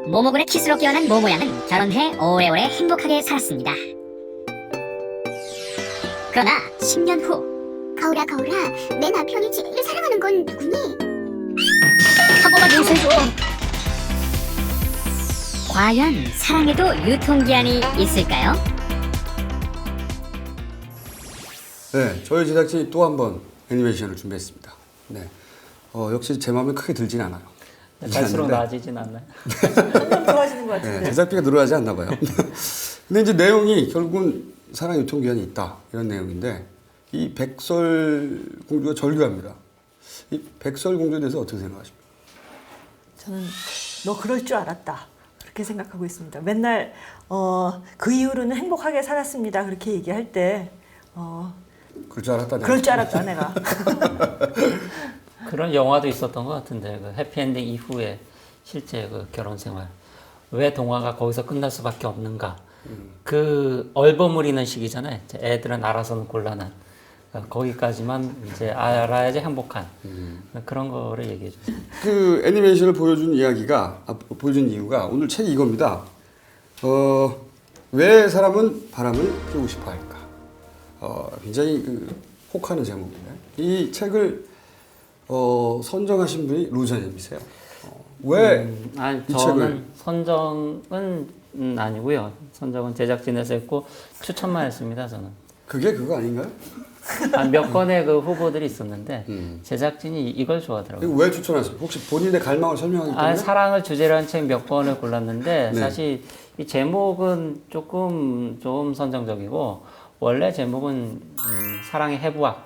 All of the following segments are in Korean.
모모군의 키스로 깨어난 모모양은 결혼 후에 오래오래 행복하게 살았습니다. 그러나 10년 후 거울아 거울아, 내 남편이 제일 사랑하는 건 누구니? 한 번만 용서해줘. 과연 사랑에도 유통기한이 있을까요? 네, 저희 제작진이 또 한 번 애니메이션을 준비했습니다. 네, 역시 제 마음에 크게 들진 않아요. 갈수록 나아지진 않나요? 점점 좋아지는 것 같은데. 네, 제작비가 늘어나지 않나 봐요. 근데 이제 내용이 결국은 사랑 유통기한이 있다 이런 내용인데 이 백설공주가 절규합니다. 이 백설공주에 대해서 어떻게 생각하십니까? 저는 너 그럴 줄 알았다 그렇게 생각하고 있습니다. 맨날 그 이후로는 행복하게 살았습니다 그렇게 얘기할 때 그럴 줄 알았다. 그럴 줄 알았다 내가. 그런 영화도 있었던 것 같은데 그 해피엔딩 이후에 실제 그 결혼 생활 왜 동화가 거기서 끝날 수밖에 없는가 그 얼버무리는 시기잖아요. 이제 애들은 알아서는 곤란한 거기까지만 이제 알아야지 행복한 그런 거를 얘기해 줬어요. 그 애니메이션을 보여준 보여준 이유가 오늘 책이 이겁니다. 왜 사람은 바람을 피우고 싶어 할까? 굉장히 혹하는 제목인데 이 책을 선정하신 분이 루저님이세요. 왜 아니, 이 저는 책을 선정은 아니고요. 선정은 제작진에서 했고 추천만 했습니다. 저는 그게 그거 아닌가요? 몇 건의 그 후보들이 있었는데 제작진이 이걸 좋아하더라고요. 이거 왜 추천하세요? 혹시 본인의 갈망을 설명하기 때문에? 사랑을 주제로 한 책 몇 권을 골랐는데 네. 사실 이 제목은 조금 좀 선정적이고 원래 제목은 사랑의 해부학,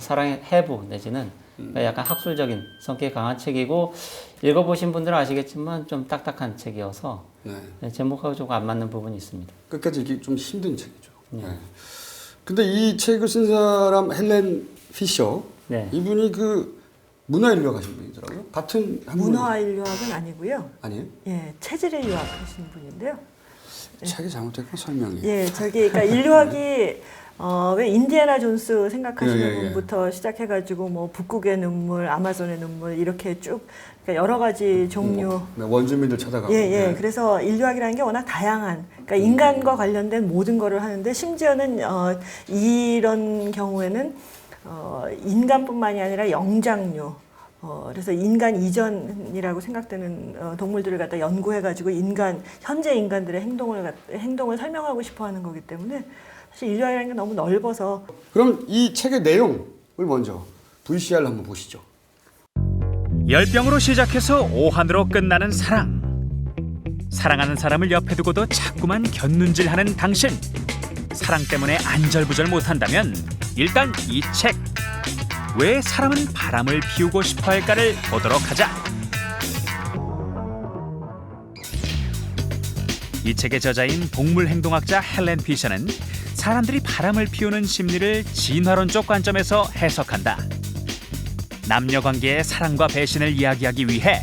사랑의 해부 내지는 약간 학술적인 성격이 강한 책이고 읽어보신 분들은 아시겠지만 좀 딱딱한 책이어서 네. 제목하고 조금 안 맞는 부분이 있습니다. 끝까지 읽기 좀 힘든 책이죠. 네. 근데 이 책을 쓴 사람 헬렌 피셔 네. 이분이 그 문화인류학 하신 분이더라고요. 같은 한국 문화인류학은 아니고요. 아니에요? 예, 체질의 유학하신 분인데요. 책이 잘못됐고 설명이. 예, 그러니까 인류학이 왜 인디애나 존스 생각하시는 예, 예, 예. 분부터 시작해가지고 뭐 북극의 눈물, 아마존의 눈물 이렇게 쭉 그러니까 여러 가지 종류. 원주민들 찾아가고. 예, 예. 네. 그래서 인류학이라는 게 워낙 다양한, 그러니까 인간과 관련된 모든 거를 하는데 심지어는 이런 경우에는 인간뿐만이 아니라 영장류. 그래서 인간 이전이라고 생각되는 동물들을 갖다 연구해가지고 현재 인간들의 행동을 설명하고 싶어하는 거기 때문에 사실 인류학이라는 게 너무 넓어서. 그럼 이 책의 내용을 먼저 VCR로 한번 보시죠. 열병으로 시작해서 오한으로 끝나는 사랑. 사랑하는 사람을 옆에 두고도 자꾸만 곁눈질하는 당신. 사랑 때문에 안절부절 못한다면 일단 이 책. 왜 사람은 바람을 피우고 싶어 할까를 보도록 하자. 이 책의 저자인 동물행동학자 헬렌 피셔는 사람들이 바람을 피우는 심리를 진화론적 관점에서 해석한다. 남녀관계의 사랑과 배신을 이야기하기 위해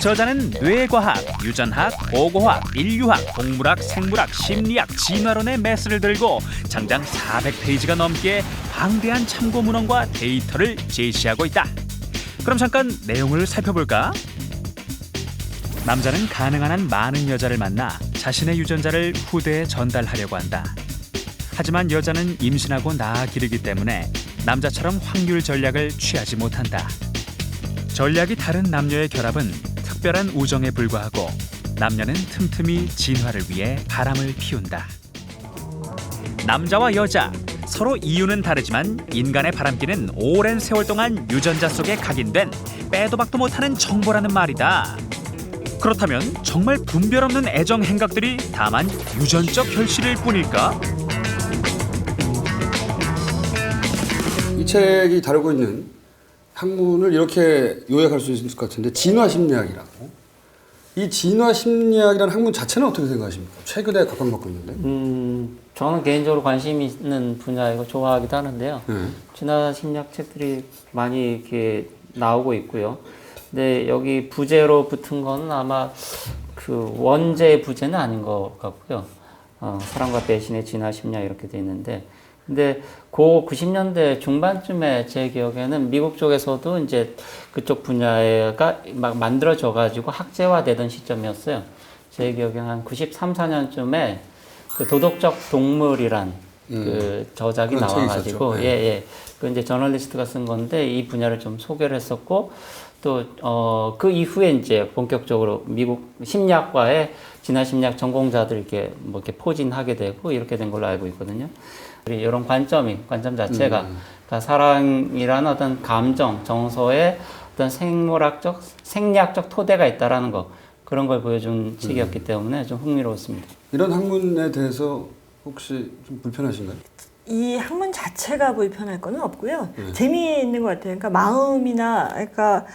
저자는 뇌과학, 유전학, 고고학, 인류학, 동물학, 생물학, 심리학, 진화론의 메스를 들고 장장 400페이지가 넘게 방대한 참고 문헌과 데이터를 제시하고 있다. 그럼 잠깐 내용을 살펴볼까? 남자는 가능한 한 많은 여자를 만나 자신의 유전자를 후대에 전달하려고 한다. 하지만 여자는 임신하고 낳아 기르기 때문에 남자처럼 확률 전략을 취하지 못한다. 전략이 다른 남녀의 결합은 특별한 우정에 불과하고 남녀는 틈틈이 진화를 위해 바람을 피운다. 남자와 여자 서로 이유는 다르지만 인간의 바람기는 오랜 세월 동안 유전자 속에 각인된 빼도 박도 못하는 정보라는 말이다. 그렇다면 정말 분별 없는 애정 행각들이 다만 유전적 결실일 뿐일까? 이 책이 다루고 있는 학문을 이렇게 요약할 수 있을 것 같은데 진화심리학이라고. 이 진화심리학이라는 학문 자체는 어떻게 생각하십니까? 최근에 각광받고 있는데. 저는 개인적으로 관심 있는 분야이고 좋아하기도 하는데요. 진화 심리학 책들이 많이 이렇게 나오고 있고요. 근데 여기 부제로 붙은 거는 아마 그 원제 부제는 아닌 것 같고요. 사랑과 배신의 진화 심리학 이렇게 돼 있는데, 근데 그 90년대 중반쯤에 제 기억에는 미국 쪽에서도 이제 그쪽 분야가 막 만들어져 가지고 학제화되던 시점이었어요. 제 기억에 한 93, 4년쯤에 그 도덕적 동물이란 그 저작이 그런 책이 나와가지고 있었죠. 예. 그 이제 저널리스트가 쓴 건데 이 분야를 좀 소개를 했었고 또 그 이후에 이제 본격적으로 미국 심리학과의 진화 심리학 전공자들 이렇게 뭐 이렇게 포진하게 되고 이렇게 된 걸로 알고 있거든요. 이런 관점 자체가 그러니까 사랑이라는 어떤 감정, 정서에 어떤 생리학적 토대가 있다라는 거 그런 걸 보여준 책이었기 때문에 좀 흥미로웠습니다. 이런 학문에 대해서 혹시 좀 불편하신가요? 이 학문 자체가 불편할 거는 없고요. 재미있는 것 같아요. 그러니까 마음이나, 그러니까,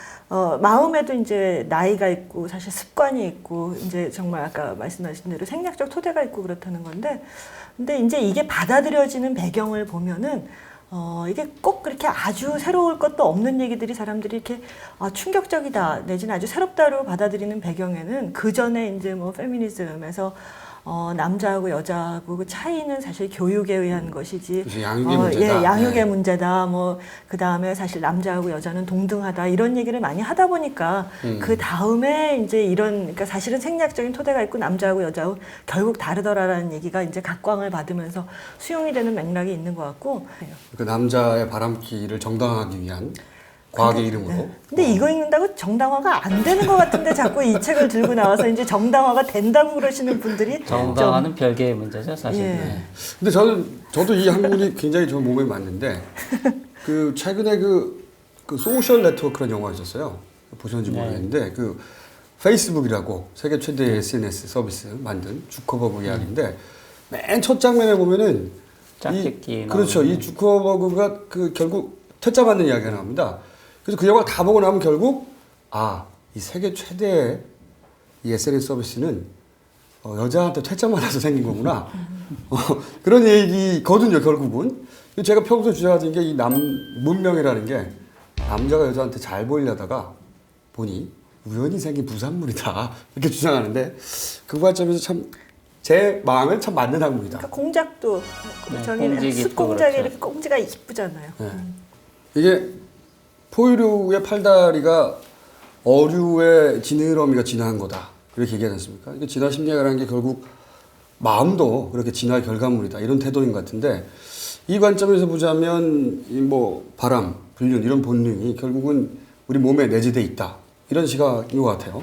마음에도 이제 나이가 있고, 사실 습관이 있고, 이제 정말 아까 말씀하신 대로 생략적 토대가 있고 그렇다는 건데, 근데 이제 이게 받아들여지는 배경을 보면은, 이게 꼭 그렇게 아주 새로울 것도 없는 얘기들이 사람들이 이렇게 충격적이다, 내지는 아주 새롭다로 받아들이는 배경에는 그 전에 이제 뭐 페미니즘에서 남자하고 여자하고 그 차이는 사실 교육에 의한 것이지. 그래서 양육의 문제다. 예, 양육의 네. 문제다. 뭐 그 다음에 사실 남자하고 여자는 동등하다 이런 얘기를 많이 하다 보니까 그 다음에 이제 이런 그러니까 사실은 생략적인 토대가 있고 남자하고 여자하고 결국 다르더라라는 얘기가 이제 각광을 받으면서 수용이 되는 맥락이 있는 것 같고. 그 남자의 바람기를 정당화하기 위한 과학의 이름으로. 근데 이거 읽는다고 정당화가 안 되는 것 같은데 자꾸 이 책을 들고 나와서 이제 정당화가 된다고 그러시는 분들이 정당화는 별개의 문제죠, 사실. 예. 네. 근데 저도 이 학문이 굉장히 저 몸에 맞는데 그 최근에 그 소셜 네트워크라는 영화가 있었어요. 보셨는지 모르겠는데 그 페이스북이라고 세계 최대의 SNS 서비스 만든 주커버그 이야기인데 맨 첫 장면에 보면은 짝짓기 그렇죠. 이 주커버그가 그 결국 퇴짜 받는 이야기가 나옵니다. 그래서 그 영화 다 보고 나면 결국 이 세계 최대의 이 SNS 서비스는 여자한테 퇴짜 맞아서 생긴 거구나. 그런 얘기거든요, 결국은. 제가 평소에 주장하던 게 이 문명이라는 게 남자가 여자한테 잘 보이려다가 보니 우연히 생긴 부산물이다. 이렇게 주장하는데 그 관점에서 참 제 마음에 참 맞는 학문이다. 그러니까 공작도 저기 꽁지기도 숯공작이 그렇죠. 이렇게 꽁지가 이쁘잖아요. 네. 이게 포유류의 팔다리가 어류의 지느러미가 진화한 거다. 이렇게 얘기하지 않습니까? 이게 진화 심리학이라는 게 결국 마음도 그렇게 진화의 결과물이다. 이런 태도인 것 같은데 이 관점에서 보자면 이 뭐 바람, 불륜 이런 본능이 결국은 우리 몸에 내재돼 있다. 이런 시각인 것 같아요.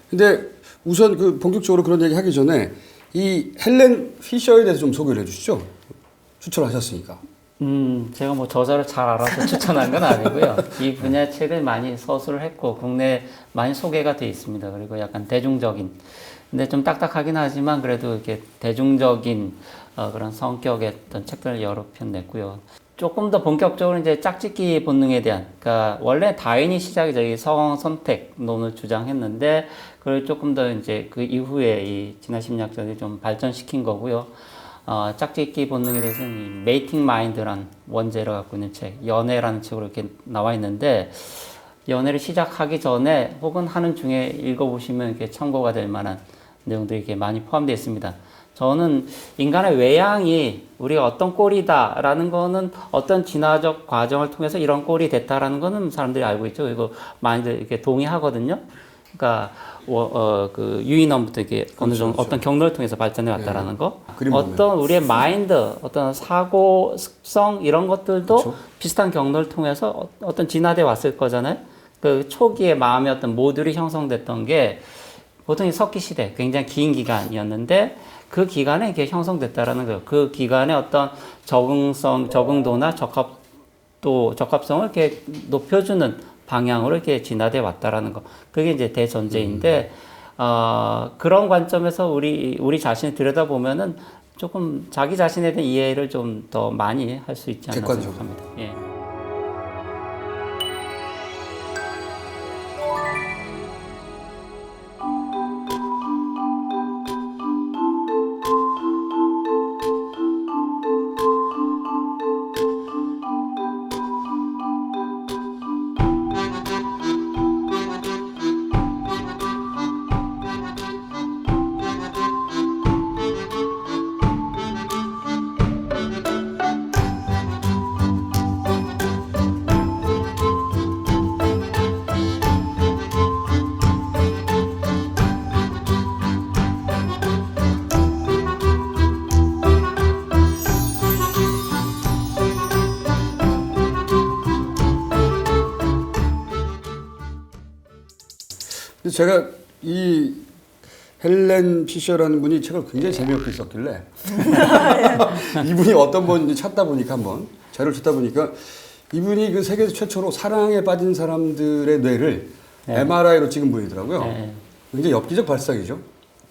근데 우선 그 본격적으로 그런 얘기 하기 전에 이 헬렌 피셔에 대해서 좀 소개를 해주시죠. 추천하셨으니까. 제가 뭐 저자를 잘 알아서 추천한 건 아니고요. 이 분야 책을 많이 서술을 했고 국내에 많이 소개가 돼 있습니다. 그리고 약간 대중적인, 근데 좀 딱딱하긴 하지만 그래도 이렇게 대중적인 그런 성격의 어떤 책들을 여러 편 냈고요. 조금 더 본격적으로 이제 짝짓기 본능에 대한, 그러니까 원래 다윈이 시작이 저희 성 선택론을 주장했는데 그걸 조금 더 이제 그 이후에 이 진화 심리학자들이 좀 발전시킨 거고요. 짝짓기 본능에 대해서는 이 메이팅 마인드란 원제를 갖고 있는 책, 연애라는 책으로 이렇게 나와 있는데 연애를 시작하기 전에 혹은 하는 중에 읽어보시면 이렇게 참고가 될 만한 내용들이 이렇게 많이 포함되어 있습니다. 저는 인간의 외향이 우리가 어떤 꼴이다라는 거는 어떤 진화적 과정을 통해서 이런 꼴이 됐다라는 거는 사람들이 알고 있죠. 그리고 많이들 이렇게 동의하거든요. 그러니까 그 유인원부터 이렇게 어느 정도 어떤 경로를 통해서 발전해 왔다라는 거. 어떤 우리의 마인드, 어떤 사고 습성 이런 것들도 비슷한 경로를 통해서 어떤 진화돼 왔을 거잖아요. 그 초기에 마음의 어떤 모듈이 형성됐던 게 보통 석기 시대 굉장히 긴 기간이었는데 그 기간에 이게 형성됐다라는 거예요. 그 기간에 어떤 적응도나 적합성을 이렇게 높여주는 방향으로 이렇게 진화돼 왔다라는 거. 그게 이제 대전제인데, 그런 관점에서 우리 자신을 들여다보면은 조금 자기 자신에 대한 이해를 좀 더 많이 할 수 있지 않나 생각합니다. 예. 그래서 제가 이 헬렌 피셔라는 분이 책을 굉장히 재미없게 썼길래 이분이 어떤 분인지 찾다 보니까 한번 자료를 찾다 보니까 이분이 그 세계에서 최초로 사랑에 빠진 사람들의 뇌를 MRI로 찍은 분이더라고요. 굉장히 엽기적 발상이죠.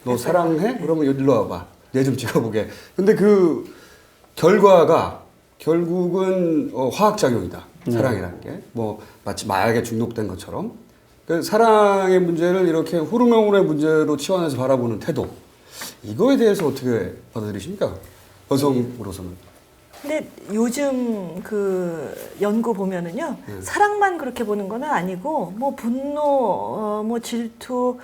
너 사랑해? 그러면 일로 와봐. 뇌 좀 찍어보게. 근데 그 결과가 결국은 화학작용이다. 사랑이라는 게. 뭐 마치 마약에 중독된 것처럼. 그 사랑의 문제를 이렇게 호르몬의 문제로 치환해서 바라보는 태도. 이거에 대해서 어떻게 받아들이십니까? 여성으로서는. 근데 요즘 그 연구 보면은요, 사랑만 그렇게 보는 건 아니고, 뭐 분노, 뭐 질투,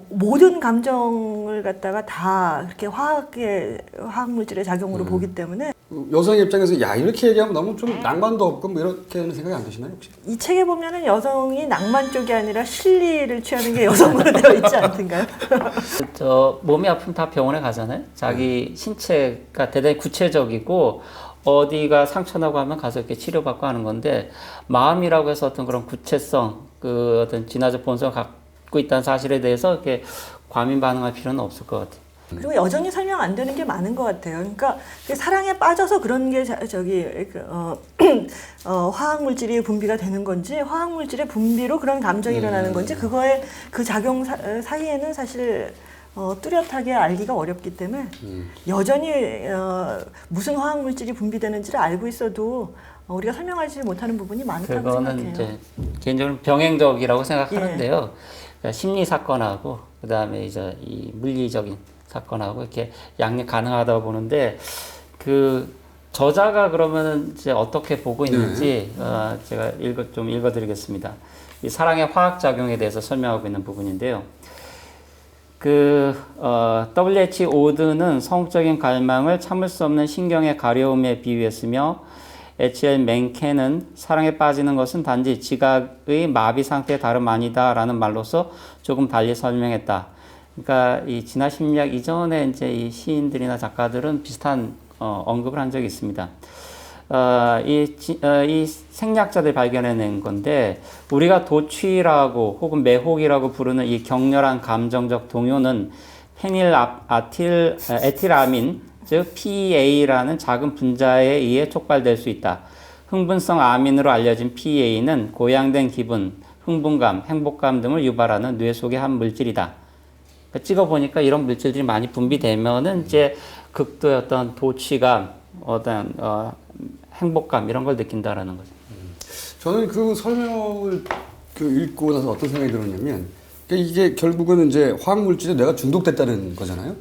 모든 감정을 갖다가 다 이렇게 화학 물질의 작용으로 보기 때문에 여성의 입장에서 야 이렇게 얘기하면 너무 좀 낭만도 없고 뭐 이렇게는 생각이 안 드시나요 혹시? 이 책에 보면은 여성이 낭만 쪽이 아니라 실리를 취하는 게 여성으로 되어 있지 않던가요? 저 몸이 아프면 다 병원에 가잖아요. 자기 신체가 대단히 구체적이고 어디가 상처나고 하면 가서 이렇게 치료받고 하는 건데 마음이라고 해서 어떤 그런 구체성, 그 어떤 진화적 본성을 갖고 있다는 사실에 대해서 이렇게 과민 반응할 필요는 없을 것 같아요. 그리고 여전히 설명 안 되는 게 많은 것 같아요. 그러니까 사랑에 빠져서 그런 게 화학 물질이 분비가 되는 건지, 화학 물질의 분비로 그런 감정이 일어나는 건지, 그거의 그 작용 사이에는 사실 뚜렷하게 알기가 어렵기 때문에 여전히 무슨 화학 물질이 분비되는지를 알고 있어도 우리가 설명하지 못하는 부분이 많다고 그거는 생각해요. 이제 개인적으로 병행적이라고 생각하는데요. 그러니까 심리 사건하고 그다음에 이제 이 물리적인 사건하고 이렇게 양립 가능하다고 보는데 그 저자가 그러면은 이제 어떻게 보고 있는지 제가 좀 읽어드리겠습니다. 이 사랑의 화학 작용에 대해서 설명하고 있는 부분인데요. W.H. 오드는 성적인 갈망을 참을 수 없는 신경의 가려움에 비유했으며 H.L. 맨켄은 사랑에 빠지는 것은 단지 지각의 마비 상태의 다름 아니다라는 말로서 조금 달리 설명했다. 그러니까 이 진화 심리학 이전에 이제 이 시인들이나 작가들은 비슷한 언급을 한 적이 있습니다. 이 생략자들이 발견해낸 건데 우리가 도취라고 혹은 매혹이라고 부르는 이 격렬한 감정적 동요는 에틸아민 즉 PA라는 작은 분자에 의해 촉발될 수 있다. 흥분성 아민으로 알려진 PA는 고양된 기분, 흥분감, 행복감 등을 유발하는 뇌 속의 한 물질이다. 찍어보니까 이런 물질들이 많이 분비되면은 이제 극도의 어떤 도취감, 어떤 행복감 이런 걸 느낀다라는 거죠. 저는 그 설명을 읽고 나서 어떤 생각이 들었냐면 이게 결국은 이제 화학 물질에 내가 중독됐다는 거잖아요.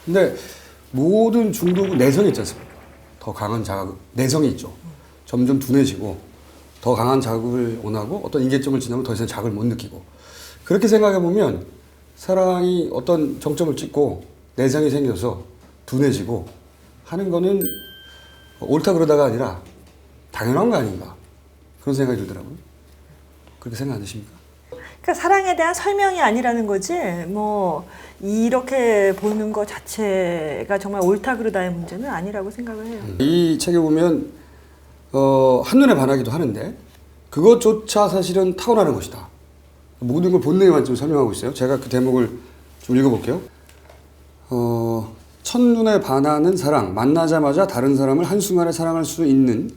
근데 모든 중독은 내성이 있지 않습니까? 더 강한 자극, 내성이 있죠. 점점 둔해지고 더 강한 자극을 원하고 어떤 임계점을 지나면 더 이상 자극을 못 느끼고 그렇게 생각해 보면 사랑이 어떤 정점을 찍고 내성이 생겨서 둔해지고 하는 거는 옳다 그러다가 아니라 당연한 거 아닌가 그런 생각이 들더라고요. 그렇게 생각 안 드십니까? 그러니까 사랑에 대한 설명이 아니라는 거지 뭐 이렇게 보는 것 자체가 정말 옳다 그르다의 문제는 아니라고 생각을 해요. 이 책에 보면 한눈에 반하기도 하는데 그것조차 사실은 타고나는 것이다. 모든 걸 본능에 만점 설명하고 있어요. 제가 그 대목을 좀 읽어볼게요. 첫눈에 반하는 사랑, 만나자마자 다른 사람을 한순간에 사랑할 수 있는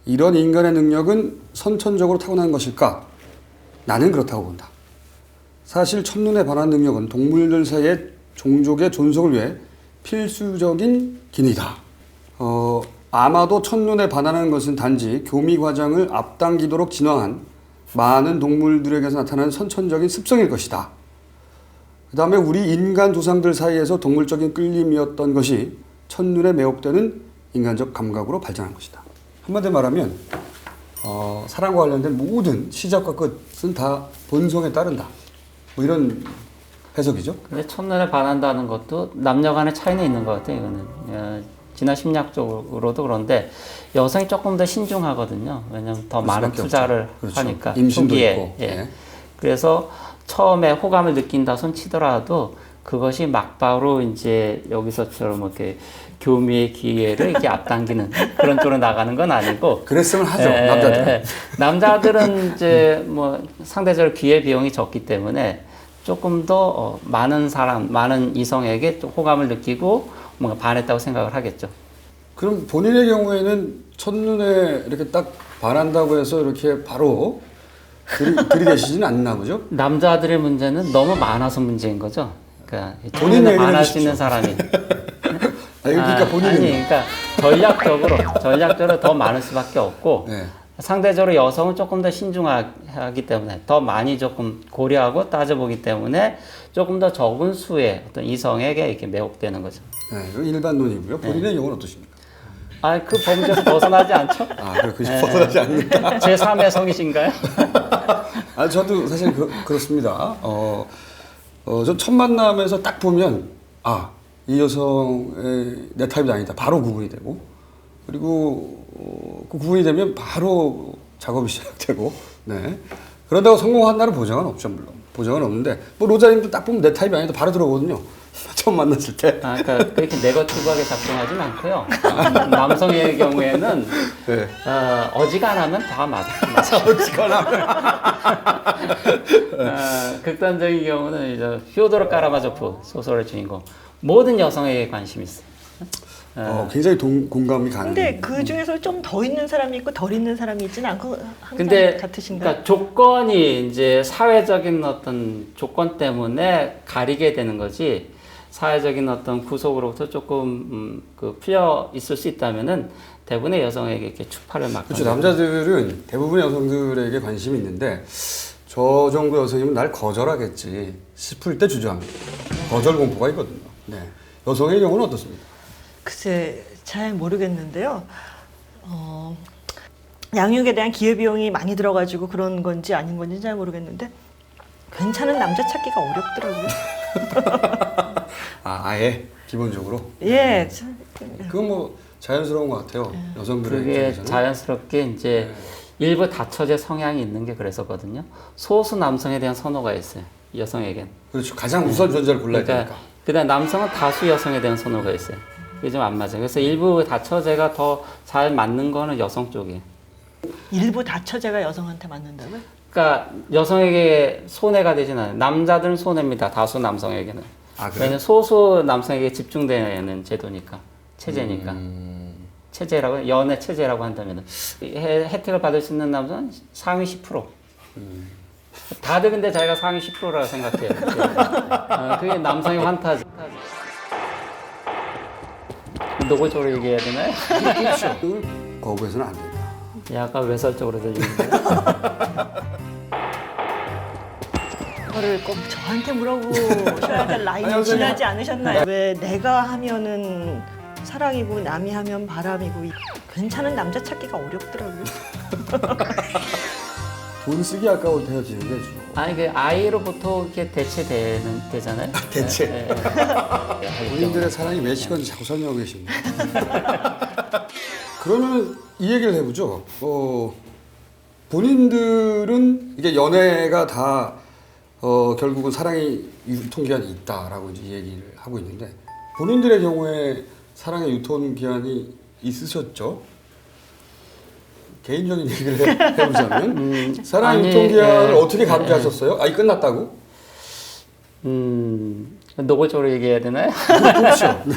이런 인간의 능력은 선천적으로 타고난 것일까? 나는 그렇다고 본다. 사실 첫눈에 반하는 능력은 동물들 사이의 종족의 존속을 위해 필수적인 기능이다. 아마도 첫눈에 반하는 것은 단지 교미 과정을 앞당기도록 진화한 많은 동물들에게서 나타나는 선천적인 습성일 것이다. 그 다음에 우리 인간 조상들 사이에서 동물적인 끌림이었던 것이 첫눈에 매혹되는 인간적 감각으로 발전한 것이다. 한마디로 말하면 사랑과 관련된 모든 시작과 끝은 다 본성에 따른다. 뭐 이런 해석이죠. 근데 첫눈에 반한다는 것도 남녀 간의 차이는 있는 것 같아요. 이거는 진화 심리학적으로도 그런데 여성이 조금 더 신중하거든요. 왜냐하면 더 많은 투자를 그렇죠. 하니까 임신도 초기에. 있고. 예. 네. 그래서 처음에 호감을 느낀다 손 치더라도 그것이 막바로 이제 여기서처럼 이렇게 교미의 기회를 이렇게 앞당기는 그런 쪽으로 나가는 건 아니고. 그랬으면 하죠. 남자들은. 남자들은 이제 뭐 상대적으로 기회 비용이 적기 때문에 조금 더 많은 사람, 많은 이성에게 또 호감을 느끼고 뭔가 반했다고 생각을 하겠죠. 그럼 본인의 경우에는 첫눈에 이렇게 딱 반한다고 해서 이렇게 바로 들이대시지는 않나 보죠? 남자들의 문제는 너무 많아서 문제인 거죠. 그러니까 본인 첫눈에 얘기를 반할 수 해주십시오. 있는 사람이. 그러니까 본인은 아니, 그러니까 전략적으로 더 많을 수밖에 없고 네. 상대적으로 여성은 조금 더 신중하기 때문에 더 많이 조금 고려하고 따져보기 때문에 조금 더 적은 수의 어떤 이성에게 이렇게 매혹되는 거죠. 네, 이건 일반론이고요. 본인의 경우는 어떠십니까? 그 범죄에서 벗어나지 않죠? 그렇게 벗어나지 않는다. 제3의 성이신가요? 저도 사실 그렇습니다. 전 첫 만남에서 딱 보면 이 여성의 내 타입이 아니다. 바로 구분이 되고 그리고 그 구분이 되면 바로 작업이 시작되고 네. 그런다고 성공한다는 보장은 없죠. 물론 보장은 없는데 뭐 로자님도 딱 보면 내 타입이 아니다. 바로 들어오거든요. 처음 만났을 때. 그러니까 그렇게 네거티브하게 작동하진 않고요. 남성의 경우에는 네. 어지간하면 다 맞아. 어지간하면. 극단적인 경우는 이제 fyodor 카라마조프 소설의 주인공 모든 여성에게 관심이 있어요. 굉장히 공감이 가는. 근데 그 중에서 좀 더 있는 사람이 있고 덜 있는 사람이 있지는 않고 항상 근데 같으신가요? 그러니까 조건이 이제 사회적인 어떤 조건 때문에 가리게 되는 거지 사회적인 어떤 구속으로부터 조금 풀려 있을 수 있다면은 대부분의 여성에게 이렇게 추파를 막. 그렇죠. 남자들은 대부분의 여성들에게 관심이 있는데 저 정도 여성이면 날 거절하겠지 싶을 때 주저합니다. 거절 공포가 있거든요. 네. 여성의 경우는 어떻습니까? 글쎄 잘 모르겠는데요. 양육에 대한 기회비용이 많이 들어가지고 그런 건지 아닌 건지 잘 모르겠는데 괜찮은 남자 찾기가 어렵더라고요. 아예 기본적으로. 예. 그건 뭐 자연스러운 것 같아요. 여성들의 그게 입장에서는. 자연스럽게 이제 일부 다처제 성향이 있는 게 그래서거든요. 소수 남성에 대한 선호가 있어요. 여성에겐. 그렇죠. 가장 우선 존재를 골라야 그러니까 되니까. 그다음 남성은 다수 여성에 대한 선호가 있어요. 그게 좀 안 맞아요. 그래서 일부 다처제가 더 잘 맞는 거는 여성 쪽이에요. 일부 다처제가 여성한테 맞는다고요? 그러니까 여성에게 손해가 되진 않아요. 남자들은 손해입니다. 다수 남성에게는. 그래요? 왜냐면 소수 남성에게 집중되는 제도니까, 체제니까. 체제라고 연애 체제라고 한다면은 혜택을 받을 수 있는 남성은 상위 10%. 다들 근데 자기가 상위 10%라고 생각해요. 그게 남성의 환타지. 노골적으로 얘기해야 되나요? 그렇죠. 그걸 거부해서는 안 된다. 약간 외설적으로 들리는데. 그거를 꼭 저한테 물어보셔야 될 라인이 지나지 않으셨나요? 왜 내가 하면은 사랑이고 남이 하면 바람이고 괜찮은 남자 찾기가 어렵더라고요. 돈 쓰기 아까울 때 헤어지는 게 주로. 아니 그 아이로 보통 이렇게 되잖아요. 대체. 본인들의 사랑이 몇 시간인지 자꾸 설명하고 계십니다. 그러면 이 얘기를 해보죠. 본인들은 이게 연애가 다 결국은 사랑의 유통기한이 있다라고 이제 얘기를 하고 있는데 본인들의 경우에 사랑의 유통기한이 있으셨죠? 개인적인 얘기를 해보자면 사랑의 유통기한을 어떻게 감지하셨어요? 끝났다고? 노골적으로 얘기해야 되나요? 그렇죠. 네.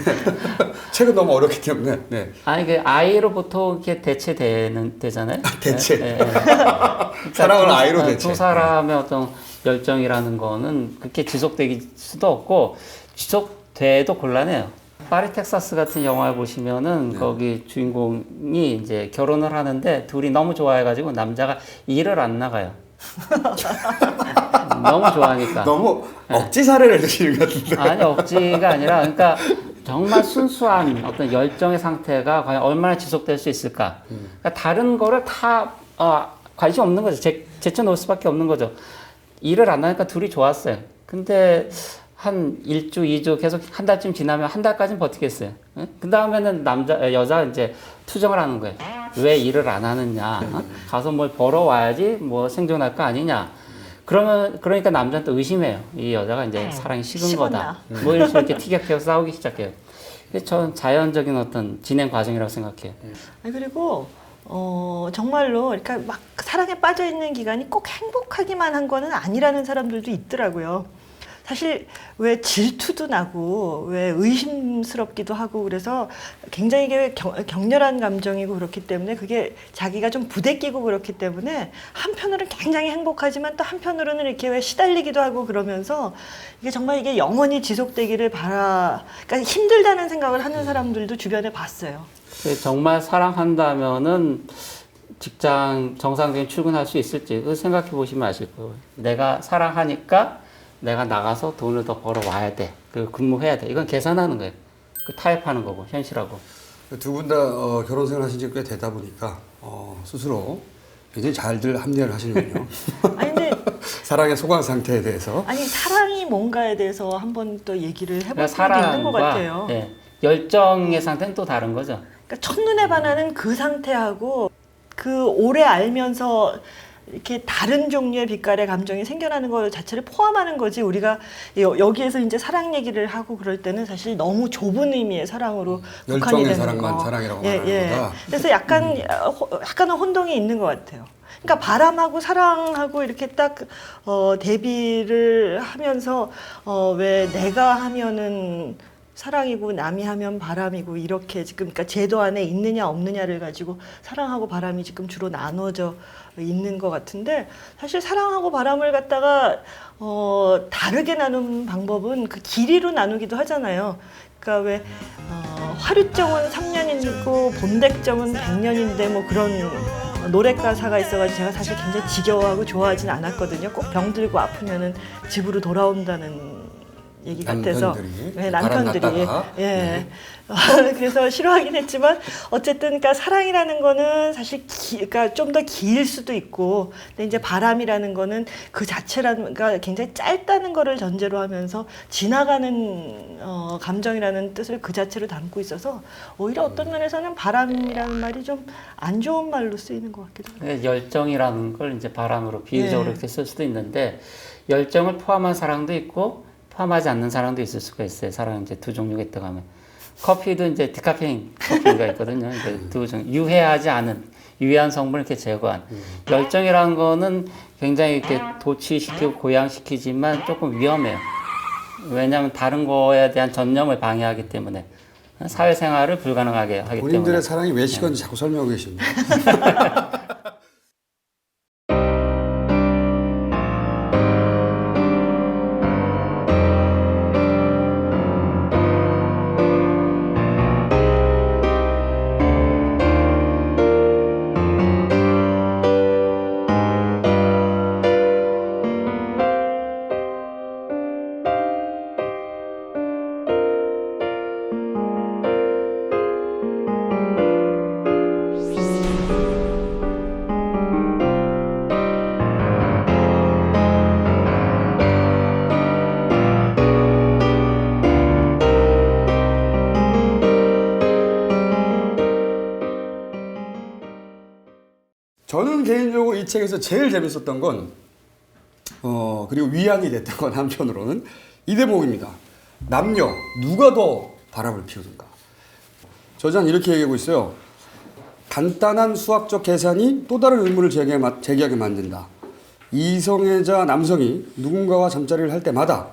책은 너무 어렵기 때문에. 네. 아니 그 아이로 보통 이렇게 되잖아요. 대체. 그러니까 사랑을 아이로 대체. 두 사람의 어떤 열정이라는 거는 그렇게 지속될 수도 없고 지속돼도 곤란해요. 파리 텍사스 같은 영화를 보시면은 거기 주인공이 이제 결혼을 하는데 둘이 너무 좋아해가지고 남자가 일을 안 나가요. 너무 좋아하니까. 너무 억지 사례를 드시는 것 같은데. 아니 억지가 아니라 그러니까 정말 순수한 어떤 열정의 상태가 과연 얼마나 지속될 수 있을까. 그러니까 다른 거를 다 관심 없는 거죠. 제쳐놓을 수밖에 없는 거죠. 일을 안 하니까 둘이 좋았어요. 근데 한 1주, 2주 계속 한 달쯤 지나면 한 달까지는 버티겠어요. 그 다음에는 여자가 이제 투정을 하는 거예요. 왜 일을 안 하느냐. 가서 뭘 벌어와야지 뭐 생존할 거 아니냐. 그러니까 남자는 또 의심해요. 이 여자가 이제 사랑이 식은 거다. 뭐 이런 식으로 이렇게 티격태격 싸우기 시작해요. 그래서 저는 자연적인 어떤 진행 과정이라고 생각해요. 그리고 정말로 이렇게 막 사랑에 빠져 있는 기간이 꼭 행복하기만 한 거는 아니라는 사람들도 있더라고요. 사실 왜 질투도 나고 왜 의심스럽기도 하고 그래서 굉장히 이게 격렬한 감정이고 그렇기 때문에 그게 자기가 좀 부대끼고 그렇기 때문에 한편으로는 굉장히 행복하지만 또 한편으로는 이렇게 왜 시달리기도 하고 그러면서 이게 정말 이게 영원히 지속되기를 그러니까 힘들다는 생각을 하는 사람들도 주변에 봤어요. 정말 사랑한다면은 직장 정상적인 출근할 수 있을지 그 생각해 보시면 아실 거예요. 내가 사랑하니까 내가 나가서 돈을 더 벌어 와야 돼. 그 근무해야 돼. 이건 계산하는 거예요. 그 타협하는 거고 현실하고. 두 분 다 결혼 생활 하신 지 꽤 되다 보니까 스스로 굉장히 잘들 합리화를 하시는군요. 아니 근데 사랑의 소강 상태에 대해서. 아니 사랑이 뭔가에 대해서 한번 또 얘기를 해볼 그러니까 필요도 있는 것 같아요. 예, 열정의 상태는 또 다른 거죠. 그러니까 첫눈에 반하는 그 상태하고 그 오래 알면서 이렇게 다른 종류의 빛깔의 감정이 생겨나는 것 자체를 포함하는 거지 우리가 여기에서 이제 사랑 얘기를 하고 그럴 때는 사실 너무 좁은 의미의 사랑으로 국한이 열정의 되는 사랑만 거. 사랑이라고 말하는 거다. 그래서 약간은 혼동이 있는 것 같아요. 그러니까 바람하고 사랑하고 이렇게 딱 대비를 하면서 왜 내가 하면은 사랑이고 남이 하면 바람이고 이렇게 지금 그러니까 제도 안에 있느냐 없느냐를 가지고 사랑하고 바람이 지금 주로 나눠져 있는 것 같은데 사실 사랑하고 바람을 갖다가 다르게 나누는 방법은 그 길이로 나누기도 하잖아요. 그러니까 왜 화류정은 3년이고 본백정은 100년인데 뭐 그런 노래 가사가 있어가지고 제가 사실 굉장히 지겨워하고 좋아하진 않았거든요. 꼭 병들고 아프면은 집으로 돌아온다는 얘기 같아서 남편들이 예. 그래서 싫어하긴 했지만 어쨌든 그러니까 사랑이라는 거는 사실 그러니까 좀 더 길 수도 있고 근데 이제 바람이라는 거는 그 자체라는 그러니까 굉장히 짧다는 거를 전제로 하면서 지나가는 감정이라는 뜻을 그 자체로 담고 있어서 오히려 어떤 면에서는 바람이라는 말이 좀 안 좋은 말로 쓰이는 것 같기도 해요. 열정이라는 걸 이제 바람으로 비유적으로 이렇게 쓸 수도 있는데 열정을 포함한 사랑도 있고 포함하지 않는 사랑도 있을 수가 있어요. 사랑 이제 두 종류가 있다고 하면 커피도 이제 디카페인 커피가 있거든요. 두 종류 유해하지 않은 유해한 성분을 이렇게 제거한 열정이라는 거는 굉장히 이렇게 도취시키고 고양시키지만 조금 위험해요. 왜냐하면 다른 거에 대한 전념을 방해하기 때문에 사회생활을 불가능하게 하기 때문에 본인들의 사랑이 왜 식었는지 자꾸 설명하고 계십니다. 저는 개인적으로 이 책에서 제일 재밌었던 건 그리고 위안이 됐던 건 한편으로는 이 대목입니다. 남녀 누가 더 바람을 피우는가. 저자는 이렇게 얘기하고 있어요. 간단한 수학적 계산이 또 다른 의문을 제기하게 만든다. 이성애자 남성이 누군가와 잠자리를 할 때마다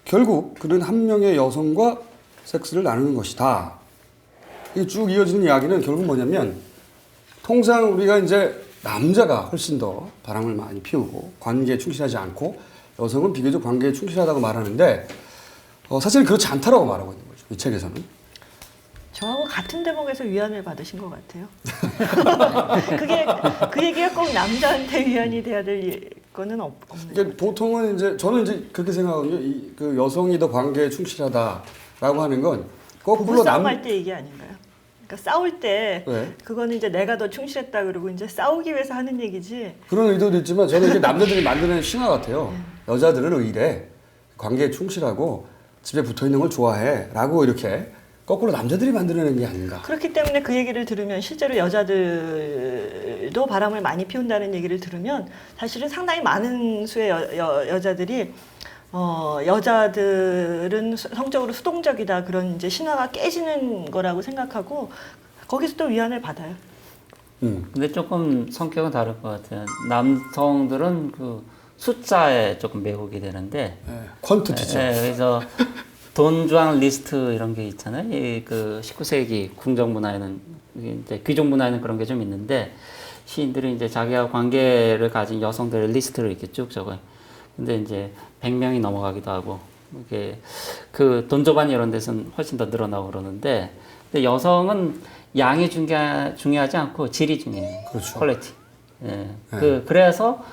결국 그는 한 명의 여성과 섹스를 나누는 것이다. 이게 쭉 이어지는 이야기는 결국 뭐냐면 통상 우리가 이제 남자가 훨씬 더 바람을 많이 피우고 관계에 충실하지 않고 여성은 비교적 관계에 충실하다고 말하는데 사실은 그렇지 않다라고 말하고 있는 거죠. 이 책에서는. 저하고 같은 대목에서 위안을 받으신 것 같아요. 그게 그 얘기가 꼭 남자한테 위안이 돼야 될 거는 없는. 이게 보통은 이제 저는 이제 그렇게 생각하거든요. 그 여성이 더 관계에 충실하다라고 하는 건 거꾸로 싸움할 때 얘기 아닌가요? 그러니까 싸울 때 네. 그거는 이제 내가 더 충실했다 그러고 이제 싸우기 위해서 하는 얘기지. 그런 의도도 있지만 저는 이게 남자들이 만드는 신화 같아요. 여자들은 의뢰, 관계에 충실하고 집에 붙어 있는 걸 좋아해라고 이렇게 거꾸로 남자들이 만들어낸 게 아닌가. 그렇기 때문에 그 얘기를 들으면 실제로 여자들도 바람을 많이 피운다는 얘기를 들으면 사실은 상당히 많은 수의 여자들이 여자들은 성적으로 수동적이다 그런 이제 신화가 깨지는 거라고 생각하고 거기서 또 위안을 받아요. 근데 조금 성격은 다를 것 같아요. 남성들은 그 숫자에 조금 매혹이 되는데 퀀티티죠. 그래서 돈주앙 리스트 이런 게 있잖아요. 그 19세기 궁정 문화에는 이제 귀족 문화에는 그런 게 좀 있는데 시인들이 이제 자기와 관계를 가진 여성들의 리스트를 이렇게 쭉 적어요. 근데 이제 100명이 넘어가기도 하고 이게 그 돈조반 이런 데서는 훨씬 더 늘어나고 그러는데 근데 여성은 양이 중요하지 않고 질이 중요해요. 그렇죠. 퀄리티. 예. 그래서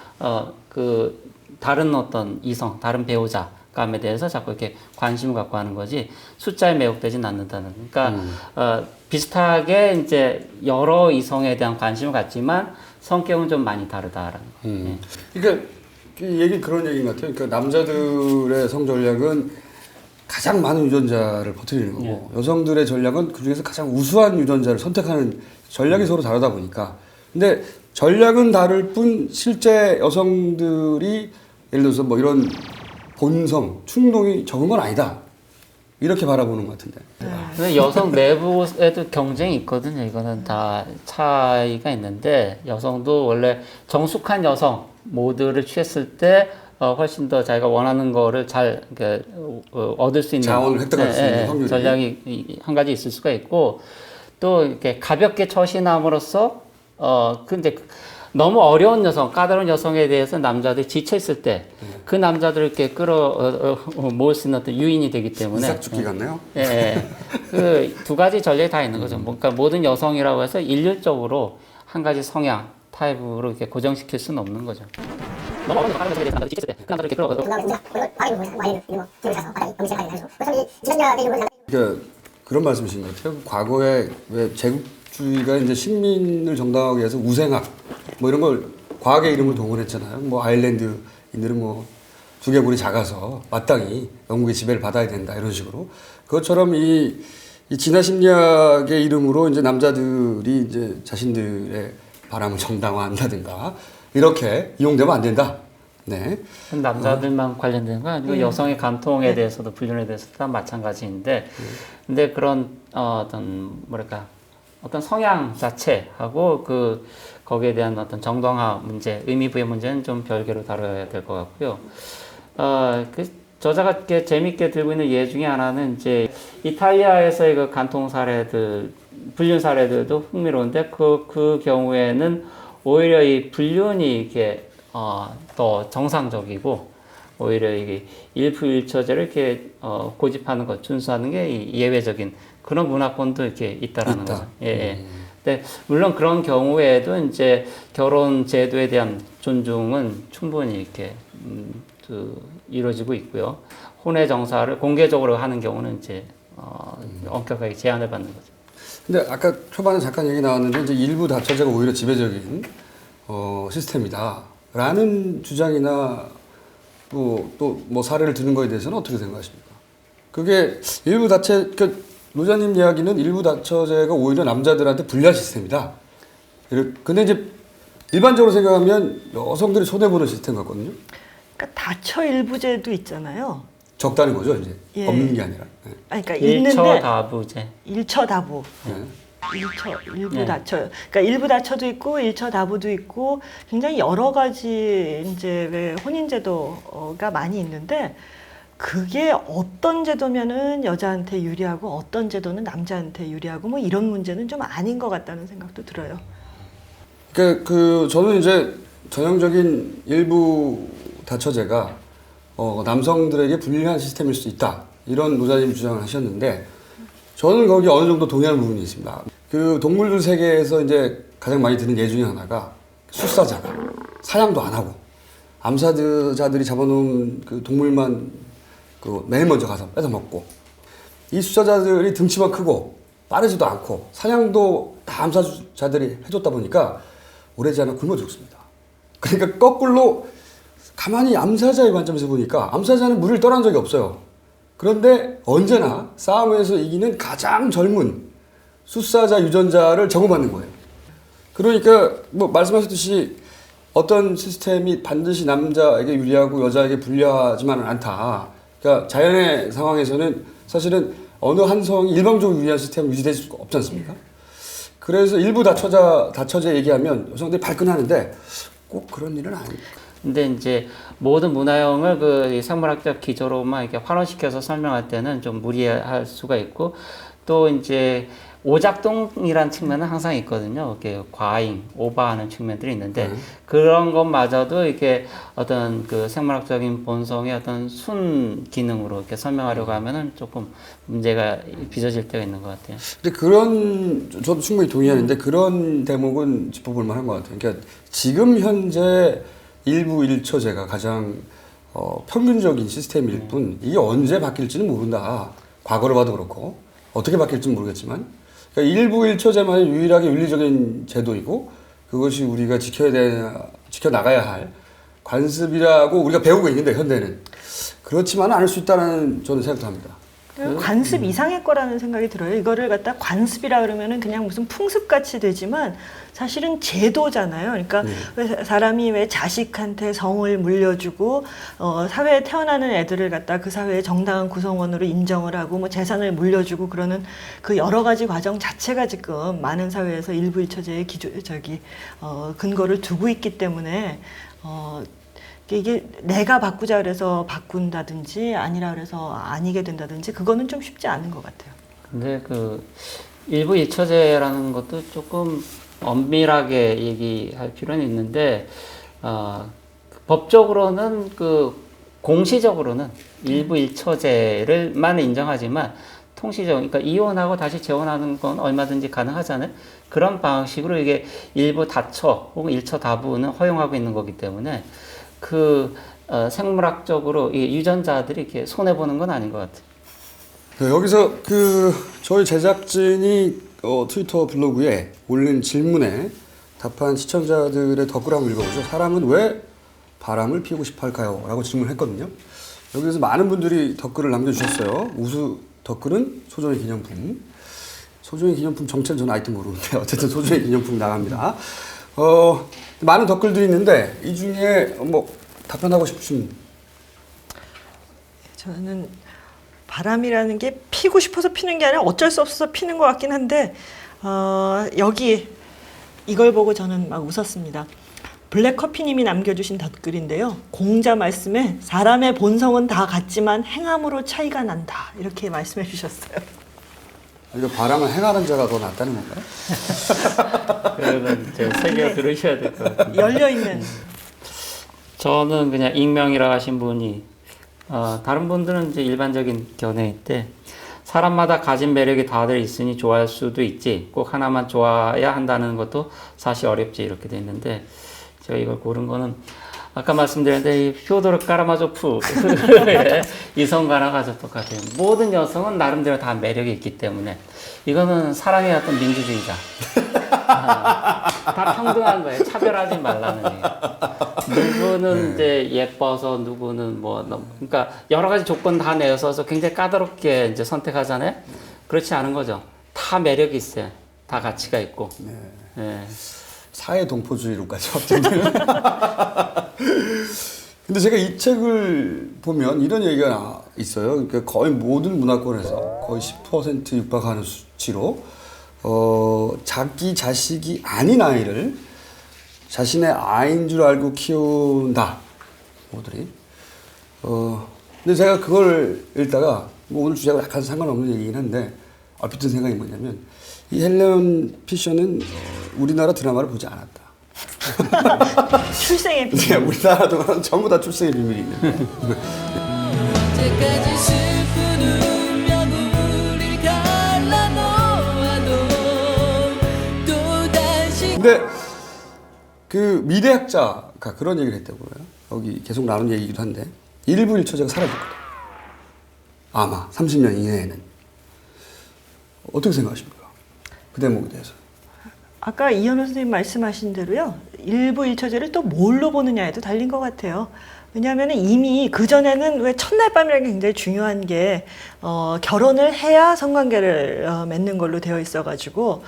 그 다른 어떤 이성, 다른 배우자감에 대해서 자꾸 이렇게 관심을 갖고 하는 거지 숫자에 매혹되진 않는다는. 그러니까 비슷하게 이제 여러 이성에 대한 관심을 갖지만 성격은 좀 많이 다르다라는 거. 예. 그러니까 이 얘기 그런 얘기인 것 같아요. 그러니까 남자들의 성 전략은 가장 많은 유전자를 퍼뜨리는 거고 여성들의 전략은 그 중에서 가장 우수한 유전자를 선택하는 전략이 서로 다르다 보니까. 근데 전략은 다를 뿐 실제 여성들이 예를 들어서 뭐 이런 본성, 충동이 적은 건 아니다. 이렇게 바라보는 것 같은데. 근데 여성 내부에도 경쟁이 있거든요. 이거는 다 차이가 있는데 여성도 원래 정숙한 여성 모드를 취했을 때 훨씬 더 자기가 원하는 거를 잘 얻을 수 있는 자원을 획득할 수 있는 확률이 전략이 한 가지 있을 수가 있고 또 이렇게 가볍게 처신함으로써 근데 너무 어려운 여성, 까다로운 여성에 대해서 남자들이 지쳐 있을 때 그 남자들을 이렇게 모을 수 있는 어떤 유인이 되기 때문에 이삭죽기 같네요. 예, 그 두 가지 전략이 다 있는 거죠. 그러니까 모든 여성이라고 해서 일률적으로 한 가지 성향 타입으로 이렇게 고정시킬 수는 없는 거죠. 너무 어려운 여성에 대해서 남자들이 지쳤을 때 그 남자들 이렇게 그러니까 그런 말씀이신 것 같아요. 과거에 왜 제국주의가 이제 식민을 정당화하기 위해서 우생학 뭐 이런 걸 과학의 이름을 동원했잖아요. 뭐 아일랜드인들은 뭐 두개골이 작아서 마땅히 영국의 지배를 받아야 된다 이런 식으로. 그것처럼 이 진화 심리학의 이름으로 이제 남자들이 이제 자신들의 바람을 정당화한다든가 이렇게 이용되면 안 된다. 네. 남자들만 관련된 건 아니고 여성의 감통에 대해서도 불륜에 대해서도 다 마찬가지인데 근데 그런 어떤 뭐랄까 어떤 성향 자체하고 거기에 대한 어떤 정당화 문제, 의미 부여 문제는 좀 별개로 다뤄야 될 것 같고요. 그 저자가 이렇게 재밌게 들고 있는 예 중에 하나는 이제 이탈리아에서의 그 간통 사례들, 불륜 사례들도 흥미로운데 그 경우에는 오히려 이 불륜이 이게 더 정상적이고 오히려 이게 일부일처제를 이렇게 고집하는 것, 준수하는 게 예외적인 그런 문화권도 이렇게 있다라는 거죠. 예. 근데 물론 그런 경우에도 이제 결혼 제도에 대한 존중은 충분히 이렇게 이루어지고 있고요. 혼외 정사를 공개적으로 하는 경우는 이제 엄격하게 제한을 받는 거죠. 근데 아까 초반에 잠깐 얘기 나왔는데 이제 일부 다처제가 오히려 지배적인 시스템이다라는 주장이나 또 뭐 사례를 드는 거에 대해서는 어떻게 생각하십니까? 그게 일부 다처 노자님 이야기는 일부 다처제가 오히려 남자들한테 불리한 시스템이다. 근데 이제 일반적으로 생각하면 여성들이 손해보는 시스템 같거든요. 그러니까 다처 일부제도 있잖아요. 적다는 거죠, 이제. 예. 없는 게 아니라. 네. 아니, 그러니까 있는데 일처다부제. 일처다부. 네. 일부 다처. 그러니까 일부 다처도 있고 일처다부도 있고 굉장히 여러 가지 이제 왜 혼인제도가 많이 있는데 그게 어떤 제도면은 여자한테 유리하고 어떤 제도는 남자한테 유리하고 뭐 이런 문제는 좀 아닌 것 같다는 생각도 들어요. 저는 이제 전형적인 일부 다처제가 남성들에게 불리한 시스템일 수 있다. 이런 노자님 주장을 하셨는데 저는 거기 어느 정도 동의하는 부분이 있습니다. 그 동물들 세계에서 이제 가장 많이 드는 예 중에 하나가 숫사자가 사냥도 안 하고 암사자들이 잡아놓은 그 동물만 맨 먼저 가서 뺏어먹고 이 숫사자들이 등치만 크고 빠르지도 않고 사냥도 다 암사자들이 해줬다 보니까 오래지 않아 굶어 죽습니다. 그러니까 거꾸로 가만히 암사자의 관점에서 보니까 암사자는 무리를 떠난 적이 없어요. 그런데 언제나 싸움에서 이기는 가장 젊은 숫사자 유전자를 적응받는 거예요. 그러니까 뭐 말씀하셨듯이 어떤 시스템이 반드시 남자에게 유리하고 여자에게 불리하지만은 않다. 그러니까 자연의 상황에서는 사실은 어느 한 성이 일방적으로 유리한 시스템은 유지될 수가 없지 않습니까? 그래서 일부 다처제 얘기하면 여성들이 발끈하는데 꼭 그런 일은 아니에요. 근데 이제 모든 문화형을 그 생물학적 기조로만 이렇게 환원시켜서 설명할 때는 좀 무리할 수가 있고, 또 이제 오작동이라는 측면은 항상 있거든요. 이렇게 과잉, 오버하는 측면들이 있는데 그런 것마저도 이렇게 어떤 그 생물학적인 본성의 어떤 순 기능으로 이렇게 설명하려고 하면은 조금 문제가 빚어질 때가 있는 것 같아요. 근데 저도 충분히 동의하는데 그런 대목은 짚어볼 만한 것 같아요. 그러니까 지금 현재 일부 일처제가 가장 평균적인 시스템일 뿐 이게 언제 바뀔지는 모른다. 과거를 봐도 그렇고 어떻게 바뀔지는 모르겠지만 그러니까 일부 일처제만이 유일하게 윤리적인 제도이고 그것이 우리가 지켜나가야 할 관습이라고 우리가 배우고 있는데 현대는 그렇지만은 않을 수 있다는 저는 생각도 합니다. 관습 이상의 거라는 생각이 들어요. 이거를 갖다 관습이라 그러면은 그냥 무슨 풍습같이 되지만 사실은 제도잖아요. 그러니까 왜 사람이 왜 자식한테 성을 물려주고 사회에 태어나는 애들을 갖다 그 사회의 정당한 구성원으로 인정을 하고 뭐 재산을 물려주고 그러는 그 여러 가지 과정 자체가 지금 많은 사회에서 일부 일처제의 근거를 두고 있기 때문에 이게 내가 바꾸자 그래서 바꾼다든지 아니라 그래서 아니게 된다든지 그거는 좀 쉽지 않은 것 같아요. 근데 그 일부 일처제라는 것도 조금 엄밀하게 얘기할 필요는 있는데 법적으로는 그 공시적으로는 일부 일처제를만 인정하지만 통시적, 그러니까 이혼하고 다시 재혼하는 건 얼마든지 가능하잖아요. 그런 방식으로 이게 일부 다처 혹은 일처 다부는 허용하고 있는 거기 때문에 생물학적으로 이 유전자들이 이렇게 손해 보는 건 아닌 것 같아요. 네, 여기서 저희 제작진이 트위터 블로그에 올린 질문에 답한 시청자들의 댓글 한번 읽어보죠. 사람은 왜 바람을 피우고 싶어 할까요? 라고 질문했거든요. 여기서 많은 분들이 댓글을 남겨주셨어요. 우수 댓글은 소정의 기념품. 소정의 기념품 정체는 저는 아직도 모르는데 어쨌든 소정의 기념품 나갑니다. 많은 댓글들이 있는데 이 중에 뭐 답변하고 싶으신 저는 바람이라는 게 피고 싶어서 피는 게 아니라 어쩔 수 없어서 피는 것 같긴 한데 여기 이걸 보고 저는 막 웃었습니다. 블랙커피님이 남겨주신 댓글인데요. 공자 말씀에 사람의 본성은 다 같지만 행함으로 차이가 난다 이렇게 말씀해 주셨어요. 이거 바람을 행하는 자가 더 낫다는 건가요? 그러면 새겨 들으셔야 될 것 같아요. 열려있는. 저는 그냥 익명이라 하신 분이 다른 분들은 이제 일반적인 견해인데 사람마다 가진 매력이 다들 있으니 좋아할 수도 있지 꼭 하나만 좋아야 한다는 것도 사실 어렵지 이렇게 돼 있는데 제가 이걸 고른 거는 아까 말씀드렸는데 이 퓨오도르 카라마조프의 이성과나 가족 똑같아요. 모든 여성은 나름대로 다 매력이 있기 때문에 이거는 사랑의 어떤 민주주의자. 다 평등한 거예요. 차별하지 말라는 얘기. 누구는 이제 예뻐서 누구는 뭐 그러니까 여러 가지 조건 다 내서서 굉장히 까다롭게 이제 선택하잖아요. 그렇지 않은 거죠. 다 매력이 있어요. 다 가치가 있고. 네. 사회 동포주의로까지 확장되는. 근데 제가 이 책을 보면 이런 얘기가 있어요. 그러니까 거의 모든 문화권에서 거의 10% 육박하는 수치로 자기 자식이 아닌 아이를 자신의 아이인 줄 알고 키운다. 모두들이. 근데 제가 그걸 읽다가 뭐 오늘 주제하고 약간 상관없는 얘기긴 한데 얼핏 든 생각이 뭐냐면 이 헬렌 피셔는 우리나라 드라마를 보지 않았다. 출생의 비밀. 우리나라 동안 전부 다 출생의 비밀이 있는데. 근데 그 미래학자가 그런 얘기를 했다고요. 여기 계속 나눈 얘기이기도 한데 일부 일처제가 사라질 거다. 아마 30년 이내에는. 어떻게 생각하십니까? 그 대목에 대해서. 아까 이현우 선생님 말씀하신 대로요. 일부 일처제를 또 뭘로 보느냐에도 달린 것 같아요. 왜냐하면 이미 그전에는 왜 첫날 밤이라는 게 굉장히 중요한 게 결혼을 해야 성관계를 맺는 걸로 되어 있어가지고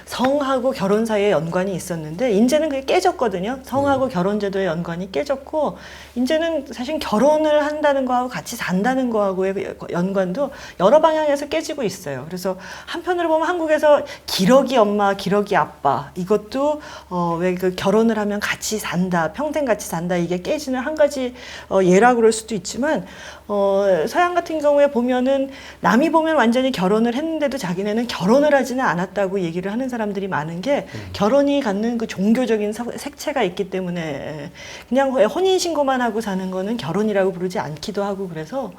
성하고 결혼 사이에 연관이 있었는데 이제는 그게 깨졌거든요. 성하고 결혼 제도의 연관이 깨졌고 이제는 사실 결혼을 한다는 거하고 같이 산다는 거하고의 연관도 여러 방향에서 깨지고 있어요. 그래서 한편으로 보면 한국에서 기러기 엄마, 기러기 아빠 이것도 왜 그 결혼을 하면 같이 산다, 평생 같이 산다 이게 깨지는 한 가지 예라고 그럴 수도 있지만 서양 같은 경우에 보면은 남이 보면 완전히 결혼을 했는데도 자기네는 결혼을 하지는 않았다고 얘기를 하는 사람들이 많은 게 결혼이 갖는 그 종교적인 색채가 있기 때문에 그냥 혼인 신고만 하고 사는 거는 결혼이라고 부르지 않기도 하고 그래서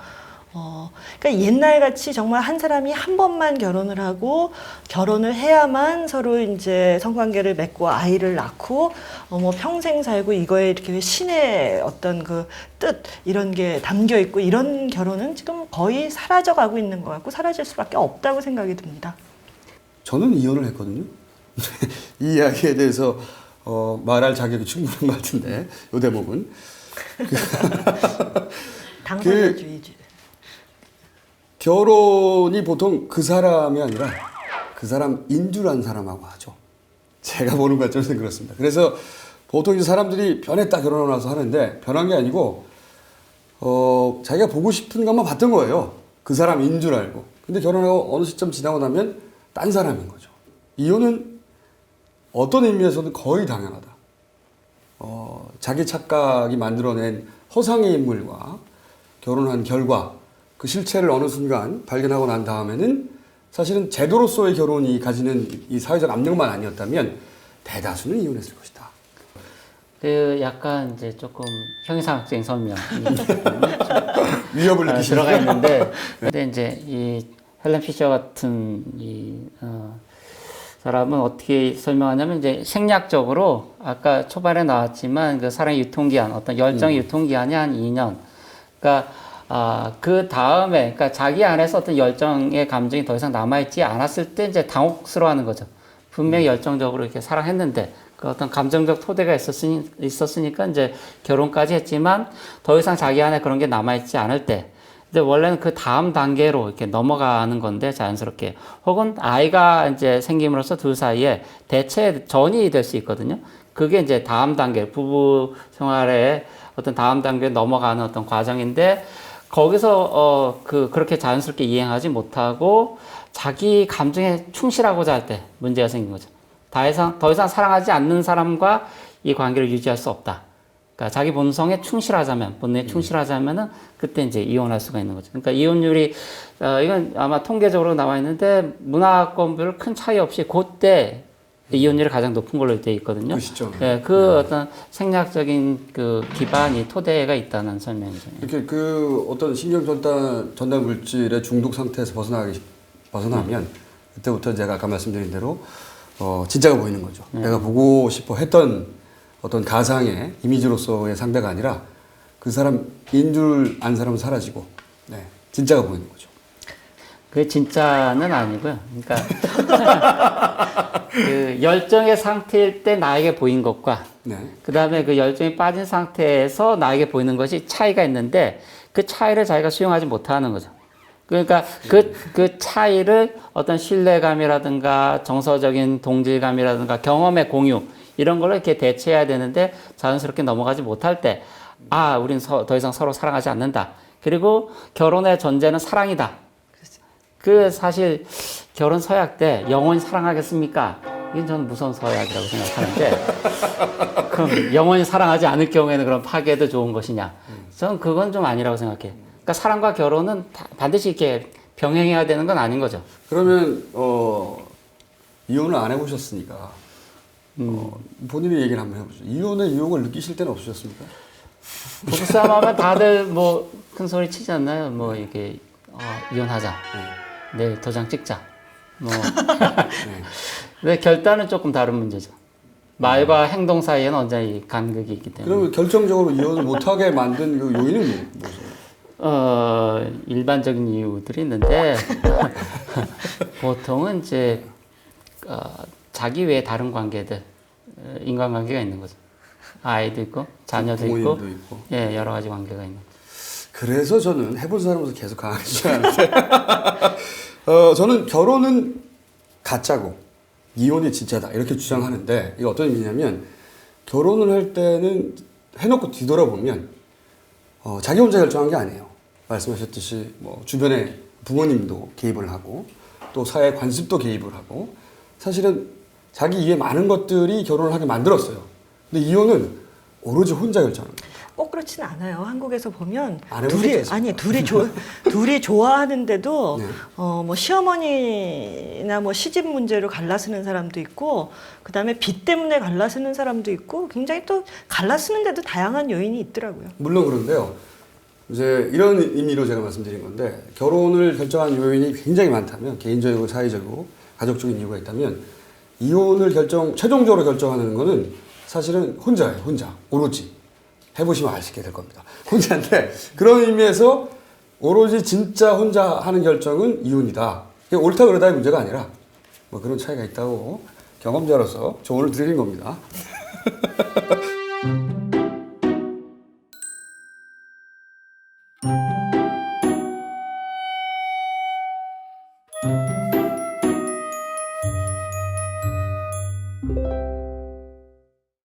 그러니까 옛날 같이 정말 한 사람이 한 번만 결혼을 하고 결혼을 해야만 서로 이제 성관계를 맺고 아이를 낳고 뭐 평생 살고 이거에 이렇게 신의 어떤 그 뜻 이런 게 담겨 있고 이런 결혼은 지금 거의 사라져 가고 있는 것 같고 사라질 수밖에 없다고 생각이 듭니다. 저는 이혼을 했거든요. 이 이야기에 대해서 말할 자격이 충분한 것 같은데 이 대목은 당사자주의지. 결혼이 보통 그 사람이 아니라 그 사람인 줄 아는 사람하고 하죠. 제가 보는 관점에서는 그렇습니다. 그래서 보통 이제 사람들이 변했다 결혼하고 나서 하는데 변한 게 아니고 자기가 보고 싶은 것만 봤던 거예요. 그 사람인 줄 알고. 근데 결혼하고 어느 시점 지나고 나면 딴 사람인 거죠. 이혼은 어떤 의미에서는 거의 당연하다. 자기 착각이 만들어낸 허상의 인물과 결혼한 결과 그 실체를 어느 순간 발견하고 난 다음에는 사실은 제도로서의 결혼이 가지는 이 사회적 압력만 아니었다면 대다수는 이혼했을 것이다. 그 약간 이제 조금 형이상학적인 설명 위협을 느끼시는 들어가 있는데, 근데 이제 이 헬렌 피셔 같은 이 사람은 어떻게 설명하냐면 이제 생략적으로 아까 초반에 나왔지만 그 사랑의 유통기한, 어떤 열정의 유통기한이 한 2년. 그러니까 그 다음에, 그러니까 자기 안에서 어떤 열정의 감정이 더 이상 남아있지 않았을 때 이제 당혹스러워하는 거죠. 분명히 열정적으로 이렇게 사랑했는데 그 어떤 감정적 토대가 있었으니까 이제 결혼까지 했지만 더 이상 자기 안에 그런 게 남아있지 않을 때, 이제 원래는 그 다음 단계로 이렇게 넘어가는 건데 자연스럽게, 혹은 아이가 이제 생김으로써 둘 사이에 대체 전이 될 수 있거든요. 그게 이제 다음 단계, 부부 생활의 어떤 다음 단계에 넘어가는 어떤 과정인데, 거기서 그렇게 자연스럽게 이행하지 못하고 자기 감정에 충실하고자 할 때 문제가 생긴 거죠. 더 이상 사랑하지 않는 사람과 이 관계를 유지할 수 없다. 그러니까 자기 본성에 충실하자면, 본능에 충실하자면은 그때 이제 이혼할 수가 있는 거죠. 그러니까 이혼율이 이건 아마 통계적으로 나와 있는데 문화권별 큰 차이 없이 그때 이혼율이 가장 높은 걸로 되어 있거든요. 그 시점. 네, 어떤 생략적인 그 기반이 토대가 있다는 설명이죠. 이렇게 그 어떤 신경 전달 물질의 중독 상태에서 벗어나면 그때부터 제가 아까 말씀드린 대로 진짜가 보이는 거죠. 내가 보고 싶어 했던 어떤 가상의 이미지로서의 상대가 아니라 그 사람인 줄 안 사람은 사라지고, 네, 진짜가 보이는 거죠. 그게 진짜는 아니고요. 그러니까 그 열정의 상태일 때 나에게 보인 것과 네. 그 다음에 그 열정이 빠진 상태에서 나에게 보이는 것이 차이가 있는데 그 차이를 자기가 수용하지 못하는 거죠. 그러니까 그 차이를 어떤 신뢰감이라든가 정서적인 동질감이라든가 경험의 공유 이런 걸로 이렇게 대체해야 되는데 자연스럽게 넘어가지 못할 때, 우린 더 이상 서로 사랑하지 않는다. 그리고 결혼의 전제는 사랑이다. 그 사실 결혼 서약 때 영원히 사랑하겠습니까? 이건 저는 무서운 서약이라고 생각하는데, 그럼 영원히 사랑하지 않을 경우에는 그럼 파괴도 좋은 것이냐? 저는 그건 좀 아니라고 생각해요. 그러니까 사랑과 결혼은 반드시 이렇게 병행해야 되는 건 아닌 거죠. 그러면 이혼을 안 해보셨으니까 본인의 얘기를 한번 해보죠. 이혼의 유혹을 느끼실 때는 없으셨습니까? 부부싸움 하면 다들 뭐 큰 소리 치지 않나요? 뭐 이렇게 이혼하자. 내일 도장 찍자. 뭐. 근데 결단은 조금 다른 문제죠. 말과 행동 사이에는 언제나 이 간극이 있기 때문에. 그러면 결정적으로 이혼을 못하게 만든 그 요인은 뭐죠? 일반적인 이유들이 있는데 보통은 이제 자기 외에 다른 관계들, 인간관계가 있는 거죠. 아이도 있고 자녀도 있고, 예, 여러 가지 관계가 있는 거죠. 그래서 저는 해본 사람으로서 계속 강하지 않은데 저는 결혼은 가짜고 이혼이 진짜다 이렇게 주장하는데 이게 어떤 의미냐면 결혼을 할 때는 해놓고 뒤돌아보면 자기 혼자 결정한 게 아니에요. 말씀하셨듯이 뭐 주변에 부모님도 개입을 하고 또 사회 관습도 개입을 하고 사실은 자기 이해 많은 것들이 결혼을 하게 만들었어요. 근데 이혼은 오로지 혼자 결정하는 거예요. 꼭 그렇진 않아요. 한국에서 보면 안 해보셨죠? 둘이 좋아하는데도 네. 뭐 시어머니나 뭐 시집 문제로 갈라쓰는 사람도 있고 그다음에 빚 때문에 갈라쓰는 사람도 있고 굉장히 또 갈라쓰는데도 다양한 요인이 있더라고요. 물론 그런데요. 이제 이런 의미로 제가 말씀드린 건데 결혼을 결정한 요인이 굉장히 많다면 개인적이고 사회적이고 가족적인 이유가 있다면 이혼을 최종적으로 결정하는 거는 사실은 혼자예요. 혼자. 오로지. 해보시면 아시게 될 겁니다. 혼자인데 그런 의미에서 오로지 진짜 혼자 하는 결정은 이혼이다. 이게 옳다 그러다의 문제가 아니라 뭐 그런 차이가 있다고 경험자로서 조언을 드리는 겁니다.